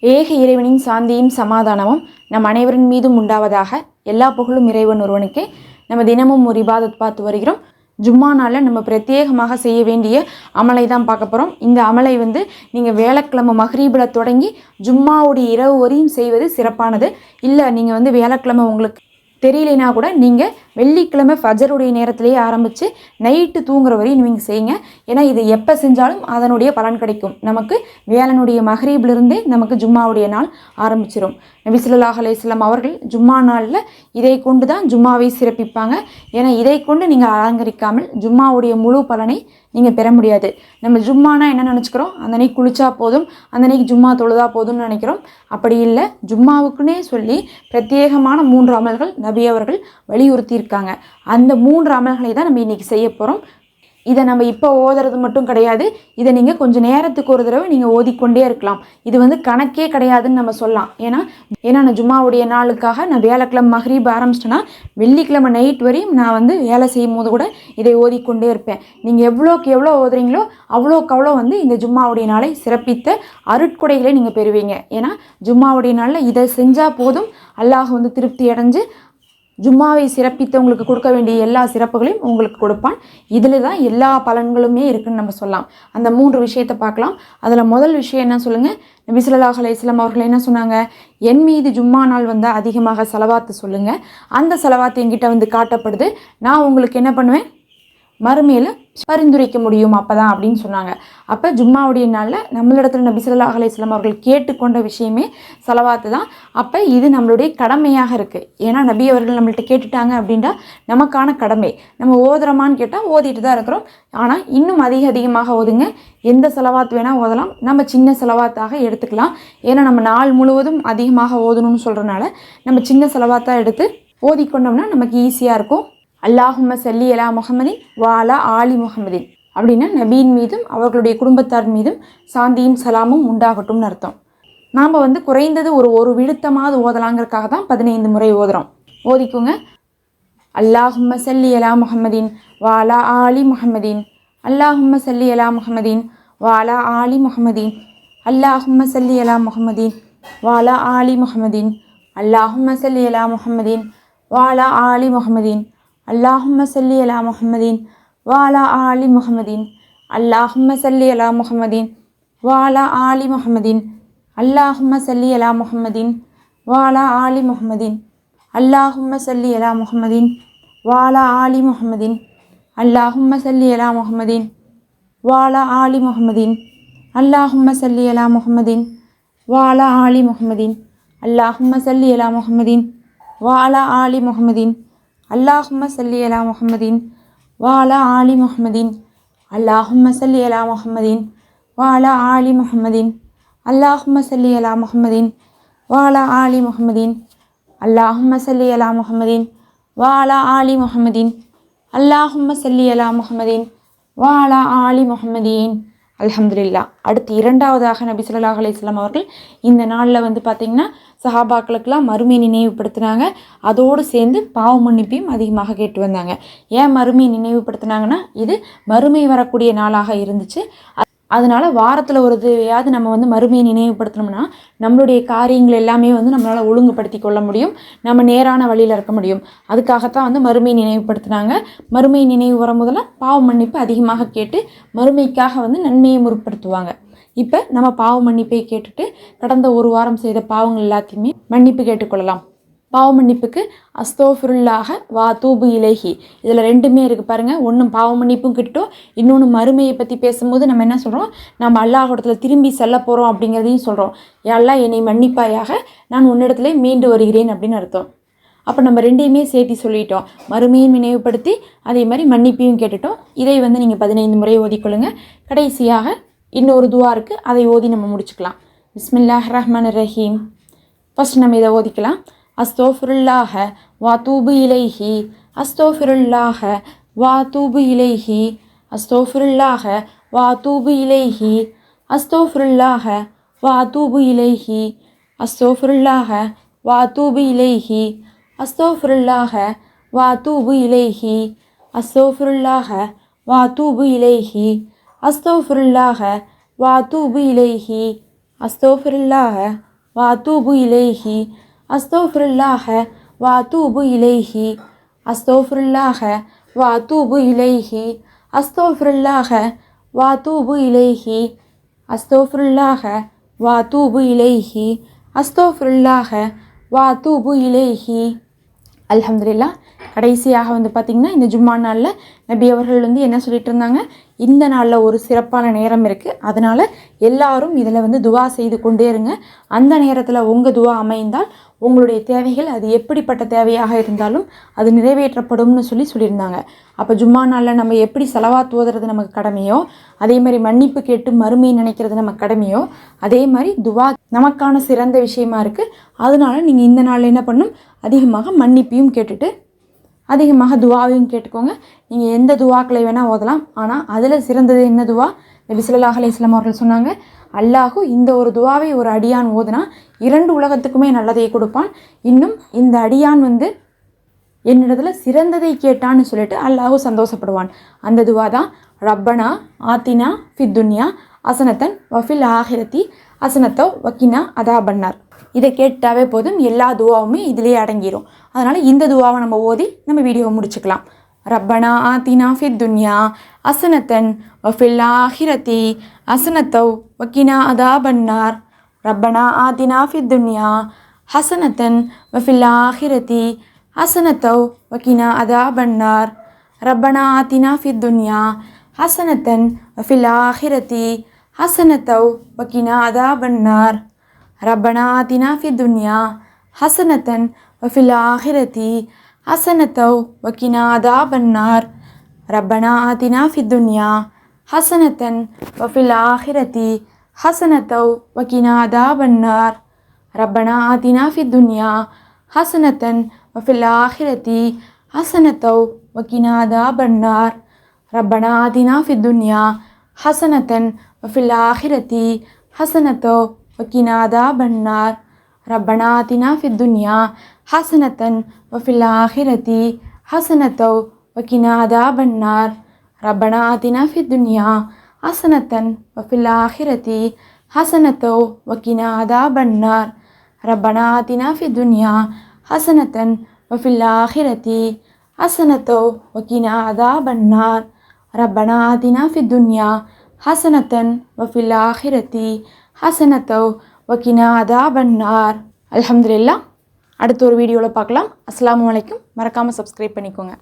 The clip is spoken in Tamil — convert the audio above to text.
ஏக இறைவனின் சாந்தியும் சமாதானமும் நம் அனைவரின் மீதும் உண்டாவதாக. எல்லா புகழும் இறைவன் ஒருவனுக்கே. நம்ம தினமும் ஒரு இபாதத் பார்த்து வருகிறோம். ஜும்மா நாளில் நம்ம பிரத்யேகமாக செய்ய வேண்டிய அமலை தான் பார்க்க போகிறோம். இந்த அமலை நீங்கள் வியாழக்கிழமை மக்ரீபில் தொடங்கி ஜும்மாவுடைய இரவு வரையும் செய்வது சிறப்பானது. இல்லை நீங்கள் வியாழக்கிழமை உங்களுக்கு தெரியலைனா கூட நீங்கள் வெள்ளிக்கிழமை ஃபஜருடைய நேரத்திலேயே ஆரம்பித்து நைட்டு தூங்குற வரையும் நீங்கள் செய்யுங்க. ஏன்னா இது எப்போ செஞ்சாலும் அதனுடைய பலன் கிடைக்கும். நமக்கு வியாழனுடைய மக்ரீபிலிருந்தே நமக்கு ஜும்மாவுடைய நாள் ஆரம்பிச்சிடும். நபி ஸல்லல்லாஹு அலைஹி வஸல்லம் அவர்கள் ஜும்மா நாளில் இதை கொண்டு தான் ஜும்மாவை சிறப்பிப்பாங்க. ஏன்னா இதை கொண்டு நீங்கள் அலங்கரிக்காமல் ஜும்மாவுடைய முழு பலனை நீங்கள் பெற முடியாது. நம்ம ஜும்மானா என்ன நினச்சிக்கிறோம், அந்த அன்னைக்கு குளிச்சா போதும், அந்த அன்னைக்கு ஜும்மா தொழுதா போதும்னு நினைக்கிறோம். அப்படி இல்லை, ஜும்மாவுக்குன்னே சொல்லி பிரத்யேகமான 3 அமல்கள் நபி அவர்கள் வலியுறுத்தி இருக்காங்க. அந்த 3 அமல்களை தான் நம்ம இன்றைக்கி செய்ய போகிறோம். இதை நம்ம இப்போ ஓதுறது மட்டும் கிடையாது, இதை நீங்கள் கொஞ்சம் நேரத்துக்கு ஒரு தடவை நீங்கள் ஓதிக்கொண்டே இருக்கலாம். இது கணக்கே கிடையாதுன்னு நம்ம சொல்லலாம். ஏன்னா நான் ஜும்மாவுடைய நாளுக்காக நான் வியாழக்கிழமை மக்ரீப் ஆரம்பிச்சிட்டேன்னா வெள்ளிக்கிழமை நைட் வரையும் நான் வேலை செய்யும் போது கூட இதை ஓதிக்கொண்டே இருப்பேன். நீங்கள் எவ்வளோக்கு எவ்வளோ ஓதுறீங்களோ அவ்வளோக்கு அவ்வளோ இந்த ஜும்மாவுடைய நாளை சிறப்பித்த அருட்கொடைகளை நீங்கள் பெறுவீங்க. ஏன்னா ஜும்மாவுடைய நாளில் இதை செஞ்சால் போதும், அல்லாஹ் திருப்தி அடைஞ்சு ஜும்மாவை சிறப்பித்தவங்களுக்கு கொடுக்க வேண்டிய எல்லா சிறப்புகளையும் உங்களுக்கு கொடுப்பான். இதில் தான் எல்லா பலன்களுமே இருக்குதுன்னு நம்ம சொல்லலாம். அந்த 3 விஷயத்தை பார்க்கலாம். அதில் முதல் விஷயம் என்ன சொல்லுங்கள், நபி ஸல்லல்லாஹு அலைஹி வஸல்லம் அவர்கள் என்ன சொன்னாங்க, என் மீது ஜும்மா நாள் அதிகமாக செலவாத்து சொல்லுங்கள். அந்த செலவாத்து என்கிட்ட காட்டப்படுது, நான் உங்களுக்கு என்ன பண்ணுவேன், மறுமையில் பரிந்துரைக்க முடியும் அப்போதான் அப்படின்னு சொன்னாங்க. அப்போ ஜும்மாவுடைய நாளில் நம்மளிடத்தில் நபி ஸல்லல்லாஹு அலைஹி வஸல்லம் அவர்கள் கேட்டுக்கொண்ட விஷயமே செலவாத்து தான். அப்போ இது நம்மளுடைய கடமையாக இருக்குது. ஏன்னா நபி அவர்கள் நம்மள்கிட்ட கேட்டுட்டாங்க அப்படின்னா நமக்கான கடமை. நம்ம ஓதுறோமான்னு கேட்டால் ஓதிட்டு தான் இருக்கிறோம். ஆனால் இன்னும் அதிகமாக ஓதுங்க. எந்த செலவாத்து வேணால் ஓதலாம், நம்ம சின்ன செலவாத்தாக எடுத்துக்கலாம். ஏன்னா நம்ம நாள் முழுவதும் அதிகமாக ஓதணும்னு சொல்கிறனால நம்ம சின்ன செலவாத்தாக எடுத்து ஓதிக்கொண்டோம்னா நமக்கு ஈஸியாக இருக்கும். அல்லாஹும்ம ஸல்லி அலா முஹம்மதின் வஅலா ஆலி முஹம்மதின் அப்படின்னா நபியின் மீதும் அவர்களுடைய குடும்பத்தார் மீதும் சாந்தியும் சலாமும் உண்டாகட்டும்னு அர்த்தம். நாம் குறைந்தது ஒரு விழுத்தமாவது ஓதலாங்கிறதுக்காக தான் 15 முறை ஓதுறோம். ஓதிக்குங்க. அல்லாஹும்ம ஸல்லி அலா முஹம்மதின் வஅலா ஆலி முஹம்மதின், அல்லாஹும்ம ஸல்லி அலா முஹம்மதின் வஅலா ஆலி முஹம்மதின், அல்லாஹும்ம ஸல்லி அலா முஹம்மதின் வஅலா ஆலி முஹம்மதின், அல்லாஹும்ம ஸல்லி அலா முஹம்மதின் வஅலா ஆலி முஹம்மதின், அல்லாஹும்ம ஸல்லி அலா முஹம்மதின் வஅலா ஆலி முஹம்மதின், அல்லாஹும்ம ஸல்லி அலா முஹம்மதின் வஅலா ஆலி முஹம்மதின், அல்லாஹும்ம ஸல்லி அலா முஹம்மதின் வஅலா ஆலி முஹம்மதின், அல்லாஹும்ம ஸல்லி அலா முஹம்மதின் வஅலா ஆலி முஹம்மதின், அல்லாஹும்ம ஸல்லி அலா முஹம்மதின் வஅலா ஆலி முஹம்மதின், அல்லாஹும்ம ஸல்லி அலா முஹம்மதின் வஅலா ஆலி முஹம்மதின், அல்லாஹும்ம ஸல்லி அலா முஹம்மதின் வஅலா ஆலி முஹம்மதின், அல்லாஹும்ம ஸல்லி அலா முஹம்மதின் வஅலா ஆலி முஹம்மதின், அல்லாஹும்ம ஸல்லி அலா முஹம்மதின் வஅலா ஆலி முஹம்மதின், அல்லாஹும்ம ஸல்லி அலா முஹம்மதின் வஅலா ஆலி முஹம்மதின், அல்லாஹும்ம ஸல்லி அலா முஹம்மதின் வஅலா ஆலி முஹம்மதின், அல்லாஹும்ம ஸல்லி அலா முஹம்மதின் வஅலா ஆலி முஹம்மதின். அல்ஹம்துலில்லாஹ். அடுத்து இரண்டாவதாக நபி ஸல்லல்லாஹு அலைஹி வஸல்லம் அவர்கள் இந்த நாளில் பார்த்திங்கன்னா சஹாபாக்களுக்கெல்லாம் மறுமை நினைவுபடுத்தினாங்க. அதோடு சேர்ந்து பாவ மன்னிப்பையும் அதிகமாக கேட்டு வந்தாங்க. ஏன் மறுமை நினைவுபடுத்தினாங்கன்னா, இது மறுமை வரக்கூடிய நாளாக இருந்துச்சு. அதனால் வாரத்தில் ஒரு தடவையாவது நம்ம மறுமையை நினைவுபடுத்தணும்னா நம்மளுடைய காரியங்கள் எல்லாமே நம்மளால் ஒழுங்குபடுத்தி கொள்ள முடியும், நம்ம நேரான வழியில் இருக்க முடியும். அதுக்காகத்தான் மறுமையை நினைவுபடுத்தினாங்க. மறுமை நினைவு வரும்போதெல்லாம் பாவ மன்னிப்பு அதிகமாக கேட்டு மறுமைக்காக நன்மையை முற்படுத்துவாங்க. இப்போ நம்ம பாவ மன்னிப்பை கேட்டுட்டு கடந்த ஒரு வாரம் செய்த பாவங்கள் எல்லாத்தையுமே மன்னிப்பு கேட்டுக்கொள்ளலாம். பாவ மன்னிப்புக்கு அஸ்தோஃபிருல்லாஹ வா தூபு இலைஹி, இதில் 2மே இருக்குது பாருங்கள். ஒன்று பாவ மன்னிப்பும் கிட்டோம், இன்னொன்று மறுமையை பற்றி பேசும்போது நம்ம என்ன சொல்கிறோம், நம்ம அல்லாஹ்விடத்துல திரும்பி செல்ல போகிறோம் அப்படிங்கிறதையும் சொல்கிறோம். யா அல்லாஹ் என்னை மன்னிப்பாயாக, நான் உன்னிடத்துல மீண்டு வருகிறேன் அப்படின்னு அர்த்தம். அப்போ நம்ம 2யுமே சேர்த்து சொல்லிட்டோம். மறுமையும் நினைவுபடுத்தி அதே மாதிரி மன்னிப்பையும் கேட்டுட்டோம். இதை நீங்கள் 15 முறை ஓதிக்கொள்ளுங்க. கடைசியாக இன்னொரு துவா இருக்குது, அதை ஓதி நம்ம முடிச்சுக்கலாம். பிஸ்மில்லாஹிர் ரஹ்மானிர் ரஹீம். ஃபஸ்ட் நம்ம இதை ஓதிக்கலாம். அஸ்தோஃபிருல்லாஹ வா தூபு இலைஹி, அஸ்தோஃபிருல்லாஹ வா தூபு இலைஹி, அஸ்தோஃபிருல்லாஹ வா தூபு இலைஹி, அஸ்தோஃபிருல்லாஹ வா தூபு இலைஹி, அஸ்தோஃபிருல்லாஹ வா தூபு இலைஹி, அஸ்தோஃபிருல்லாஹ வா தூபு இலைஹி, அஸ்தோஃபிருல்லாஹ வா தூபு இலைஹி, அஸ்தோஃபிருல்லாஹ வா தூபு இலைஹி, அஸ்தோஃபிருல்லாஹ وأتوب إليه أستغفر الله وأتوب إليه أستغفر الله وأتوب إليه أستغفر الله وأتوب إليه أستغفر الله وأتوب إليه أستغفر الله وأتوب إليه. அல்ஹம்துலில்லாஹ். கடைசியாக பார்த்திங்கன்னா இந்த ஜும்மா நாளில் நபி அவர்கள் என்ன சொல்லிட்டு இருந்தாங்க, இந்த நாளில் ஒரு சிறப்பான நேரம் இருக்குது, அதனால் எல்லாரும் இதில் துவா செய்து கொண்டே இருங்க. அந்த நேரத்தில் உங்கள் துவா அமைந்தால் உங்களுடைய தேவைகள் அது எப்படிப்பட்ட தேவையாக இருந்தாலும் அது நிறைவேற்றப்படும்னு சொல்லியிருந்தாங்க. அப்போ ஜும்மா நாளில் நம்ம எப்படி ஸலவாத் ஓதுறது நமக்கு கடமையோ, அதே மாதிரி மன்னிப்பு கேட்டு மறுமையை நினைக்கிறது நமக்கு கடமையோ, அதே மாதிரி துவா நமக்கான சிறந்த விஷயமா இருக்குது. அதனால் நீங்கள் இந்த நாளில் என்ன பண்ணணும், அதிகமாக மன்னிப்பையும் கேட்டுட்டு அதிகமாக துவாவையும் கேட்டுக்கோங்க. நீங்கள் எந்த துவாக்களை வேணால் ஓதலாம், ஆனால் அதில் சிறந்தது என்ன துவா? நபி ஸல்லல்லாஹு அலைஹி வஸல்லம் அவர்கள் சொன்னாங்க, அல்லாஹு இந்த ஒரு துவாவை ஒரு அடியான் ஓதுனா 2 உலகத்துக்குமே நல்லதை கொடுப்பான், இன்னும் இந்த அடியான் என்னிடத்தில் சிறந்ததை கேட்டான்னு சொல்லிட்டு அல்லாஹு சந்தோஷப்படுவான். அந்த துவா தான் ரப்பனா ஆத்தினா ஃபித் துன்யா அசனத்தன் வஃபில் ஆஹிரத்தி அசனத்தோ வக்கினா அதாபன்னார். இதை கேட்டாவே போதும், எல்லா துவாவுமே இதிலேயே அடங்கிடும். அதனால் இந்த துவாவை நம்ம ஓதி நம்ம வீடியோவை முடிச்சுக்கலாம். ரப்பனா ஆத்தினா ஃபித் துன்யா அசனத்தன் வஃபில் ஆஹிரத்தி அசனத்தோ வக்கினா அதாபன்னார். ரப்பனா ஆத்தினா ஃபித் துன்யா ஹசனத்தன் வஃபில் ஆஹிரத்தி ஹசனத்தோ வக்கினா அதாபன்னார். ரப்பனா ஆத்தினா ஃபித் துன்யா ஹசனத்தன் வஃபில் ஆஹிரத்தி ஹசனத்தோ வக்கினா அதாபன்னார். ரப்பனா ஆத்தினா ஃபித் துன்யா ஹசனத்தன் வஃபில் ஆஹிரத்தி ஹசனத்தோ வக்கினா அதாபன்னார். ரப்பனா ஆத்தினா ஃபித் துன்யா ஹசனத்தன் வஃபில் ஆஹிரத்தி ஹசனத்தோ வக்கினா அதாபன்னார். ரப்பனா ஆத்தினா ஃபித் துன்யா ஹசனத்தன் வஃபில் ஆஹிரத்தி ஹசனத்தோ வக்கினா அதாபன்னார். ரப்பனா ஆத்தினா ஃபித் துன்யா ஹசனத்தன் வஃபில் ஆஹிரத்தி ஹசனத்தோ வக்கினா அதாபன்னார். ரப்பனா ஆத்தினா ஃபித் துன்யா ஹசனத்தன் வஃபில் ஆஹிரத்தி ஹசனத்தோ வக்கினா அதாபன்னார். ரப்பனா ஆத்தினா ஃபித் துன்யா ஹசனத்தன் வஃபில் ஆஹிரத்தி ஹசனத்தோ வக்கினா அதாபன்னார். ரப்பனா ஆத்தினா ஃபித் துன்யா ஹசனத்தன் வஃபில் ஆஹிரத்தி ஹசனத்தோ வக்கினா அதாபன்னார். ரப்பனா ஆத்தினா ஃபித் துன்யா ஹசனத்தன் வஃபில் ஆஹிரத்தி ஹசனத்தோ வக்கினா அதாபன்னார். அல்ஹம்துலில்லாஹ். அடுத்த ஒரு வீடியோவில் பார்க்கலாம். அஸ்ஸலாமு அலைக்கும். மறக்காமல் சப்ஸ்கிரைப் பண்ணிக்கோங்க.